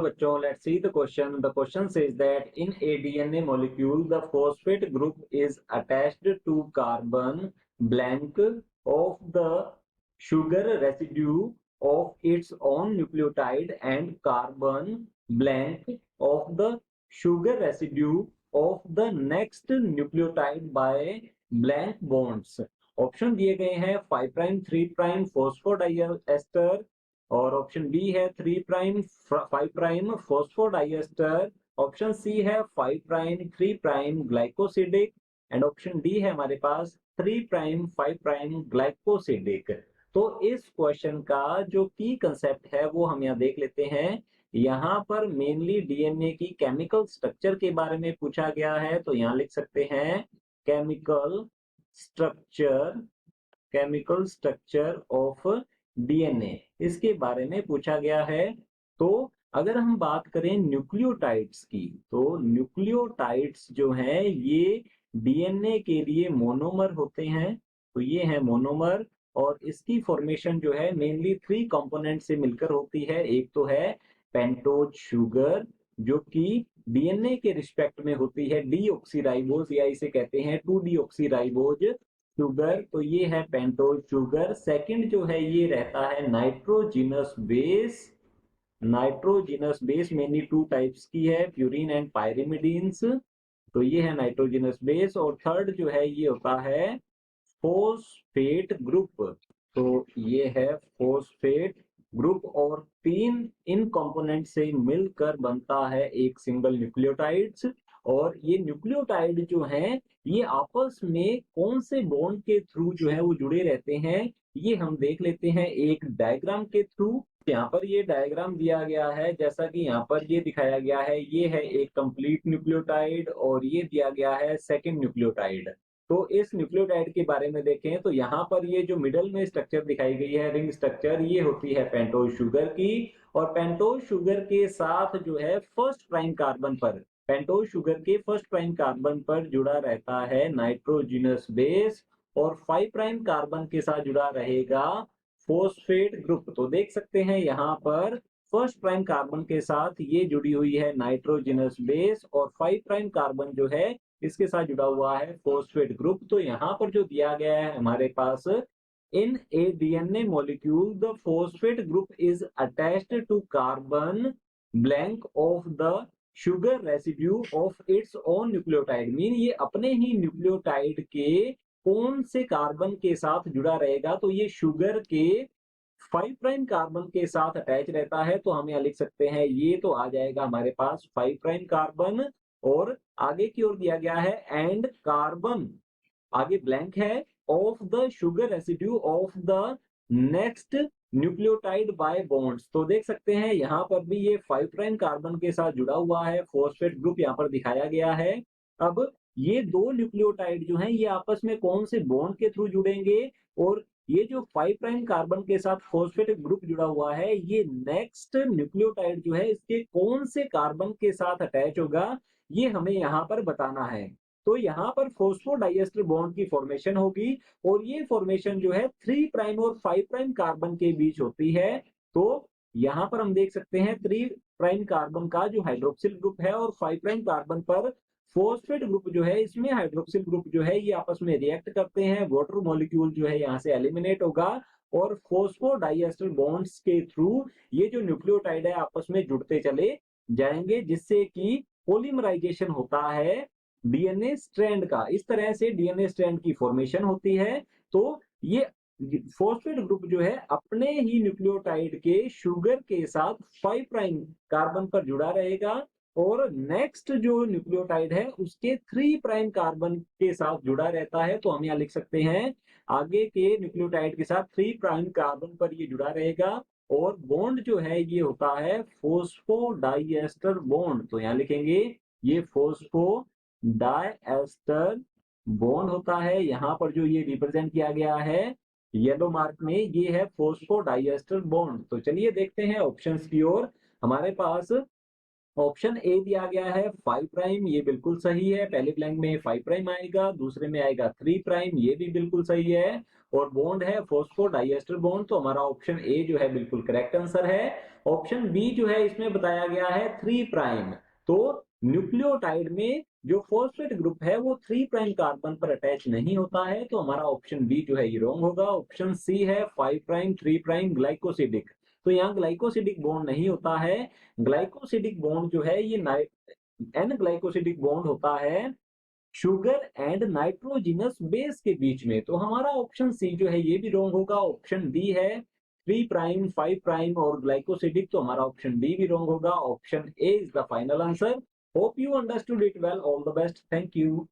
बच्चों, let's see the question. The question says that in a DNA molecule, the phosphate group is attached to carbon blank of the sugar residue of its own nucleotide and carbon blank of the sugar residue of the next nucleotide by blank bonds. Option दिए गए हैं 5 prime 3 prime phosphodiester और option B है 3 prime 5 prime phosphodiester, option C है 5 prime 3 prime glycosidic and option D है हमारे पास 3 prime 5 prime glycosidic. तो इस क्वेश्चन का जो की कंसेप्ट है वो हम यहाँ देख लेते हैं। यहाँ पर मेनली डीएनए की केमिकल स्ट्रक्चर के बारे में पूछा गया है, तो यहाँ लिख सकते हैं केमिकल स्ट्रक्चर ऑफ डीएनए, इसके बारे में पूछा गया है। तो अगर हम बात करें न्यूक्लियोटाइड्स की, तो न्यूक्लियोटाइड्स जो हैं ये डीएनए के लिए मोनोमर होते हैं, तो ये है मोनोमर और इसकी फॉर्मेशन जो है मेनली 3 कंपोनेंट से मिलकर होती है। एक तो है पेंटोज शुगर जो कि डीएनए के रिस्पेक्ट में होती है डीऑक्सीराइबोज या इसे कहते हैं 2-डीऑक्सीराइबोज शुगर, तो ये है पेंटोज शुगर। सेकंड जो है ये रहता है नाइट्रोजिनस बेस मेनली 2 टाइप्स की है, प्यूरिन एंड पायरिमिडीन्स, तो ये है नाइट्रोजिनस बेस। और थर्ड जो है ये होता है फोस्फेट ग्रुप, तो ये है फोस्फेट ग्रुप और 3 इन कंपोनेंट से मिलकर बनता है एक सिंगल न्यूक्लियोटाइड्स। और ये न्यूक्लियोटाइड जो हैं ये आपस में कौन से बॉन्ड के थ्रू जो है वो जुड़े रहते हैं, ये हम देख लेते हैं एक डायग्राम के थ्रू। यहाँ पर ये डायग्राम दिया गया है, जैसा कि यहाँ पर ये दिखाया गया है, ये है एक कंप्लीट न्यूक्लियोटाइड और ये दिया गया है सेकेंड न्यूक्लियोटाइड। तो इस न्यूक्लियोटाइड के बारे में देखें तो यहाँ पर ये जो मिडल में स्ट्रक्चर दिखाई गई है रिंग स्ट्रक्चर, ये होती है पेंटोज शुगर की और पेंटोज शुगर के साथ जो है फर्स्ट प्राइम कार्बन पर, पेंटोज शुगर के फर्स्ट प्राइम कार्बन पर जुड़ा रहता है नाइट्रोजिनस बेस और 5 प्राइम कार्बन के साथ जुड़ा रहेगा फोस्फेट ग्रुप। तो देख सकते हैं यहाँ पर फर्स्ट प्राइम कार्बन के साथ ये जुड़ी हुई है नाइट्रोजिनस बेस और 5 प्राइम कार्बन जो है इसके साथ जुड़ा हुआ है फोस्फेट ग्रुप। तो यहाँ पर जो दिया गया है हमारे पास, in a DNA molecule the phosphate group is attached to carbon blank of the sugar residue of its own nucleotide, mean ये अपने ही न्यूक्लियोटाइड के कौन से कार्बन के साथ जुड़ा रहेगा, तो ये शुगर के 5 प्राइम कार्बन के साथ अटैच रहता है। तो हम यहाँ लिख सकते हैं ये तो आ जाएगा हमारे पास 5 प्राइम कार्बन और आगे की ओर दिया गया है एंड कार्बन, आगे ब्लैंक है, of the sugar residue of the next nucleotide by bonds. तो देख सकते हैं यहाँ पर भी ये 5 प्राइम कार्बन के साथ जुड़ा हुआ है फोस्फेट ग्रुप यहाँ पर दिखाया गया है। अब ये 2 न्यूक्लियोटाइड जो हैं ये आपस में कौन से बॉन्ड के थ्रू जुड़ेंगे और ये जो 5 प्राइम कार्बन के साथ फोस्फेट ग्रुप जुड़ा हुआ है ये नेक्स्ट न्यूक्लियोटाइड जो है इसके कौन से कार्बन के साथ अटैच होगा, ये हमें यहाँ पर बताना है। तो यहाँ पर फॉस्फोडाइएस्टर बॉन्ड की फॉर्मेशन होगी और ये फॉर्मेशन जो है 3 प्राइम और 5 प्राइम कार्बन के बीच होती है। तो यहाँ पर हम देख सकते हैं 3 प्राइम कार्बन का जो हाइड्रोक्सिल ग्रुप है और 5 प्राइम कार्बन पर फोस्फेट ग्रुप जो है, इसमें हाइड्रोक्सिल ग्रुप जो है ये आपस में रिएक्ट करते हैं, वाटर मॉलिक्यूल जो है यहाँ से एलिमिनेट होगा और फॉस्फोडाइएस्टर बॉन्ड्स के थ्रू ये जो न्यूक्लियोटाइड है आपस में जुड़ते चले जाएंगे, जिससे कि पॉलीमराइजेशन होता है डीएनए स्ट्रैंड का। इस तरह से डीएनए स्ट्रैंड की फॉर्मेशन होती है। तो ये फॉस्फेट ग्रुप जो है अपने ही न्यूक्लियोटाइड के शुगर के साथ 5 प्राइम कार्बन पर जुड़ा रहेगा और नेक्स्ट जो न्यूक्लियोटाइड है उसके 3 प्राइम कार्बन के साथ जुड़ा रहता है। तो हम यहाँ लिख सकते हैं आगे के न्यूक्लियोटाइड के साथ 3 प्राइम कार्बन पर ये जुड़ा रहेगा और बॉन्ड जो है ये होता है फॉस्फोडाइएस्टर बॉन्ड। तो यहाँ लिखेंगे ये फॉस्फो डाइएस्टर बॉन्ड होता है। यहाँ पर जो ये रिप्रेजेंट किया गया है येलो मार्क में, ये है फॉस्फोडाइएस्टर बॉन्ड। तो चलिए देखते हैं ऑप्शंस की ओर। हमारे पास ऑप्शन ए दिया गया है 5 प्राइम, ये बिल्कुल सही है। पहले ब्लैंक में 5 प्राइम आएगा, दूसरे में आएगा 3 प्राइम, ये भी बिल्कुल सही है। और बॉन्ड है फॉस्फोडाइएस्टर बॉन्ड, तो हमारा ऑप्शन ए जो है बिल्कुल करेक्ट आंसर है। ऑप्शन बी जो है इसमें बताया गया है 3 प्राइम। तो न्यूक्लियोटाइड में जो फॉस्फेट ग्रुप है वो 3 प्राइम कार्बन पर अटैच नहीं होता है, तो हमारा ऑप्शन बी जो है ये रॉन्ग होगा। ऑप्शन सी है 5 प्राइम 3 प्राइम ग्लाइकोसिडिक, तो यहाँ ग्लाइकोसिडिक बॉन्ड नहीं होता है। ग्लाइकोसिडिक बॉन्ड जो है ये एन ग्लाइकोसिडिक बॉन्ड होता है शुगर एंड नाइट्रोजिनस बेस के बीच में, तो हमारा ऑप्शन सी जो है ये भी रॉन्ग होगा। ऑप्शन डी है 3 प्राइम 5 प्राइम और ग्लाइकोसिडिक, तो हमारा ऑप्शन डी भी रॉन्ग होगा। Option A is the final answer. Hope you understood it well. All the best. Thank you.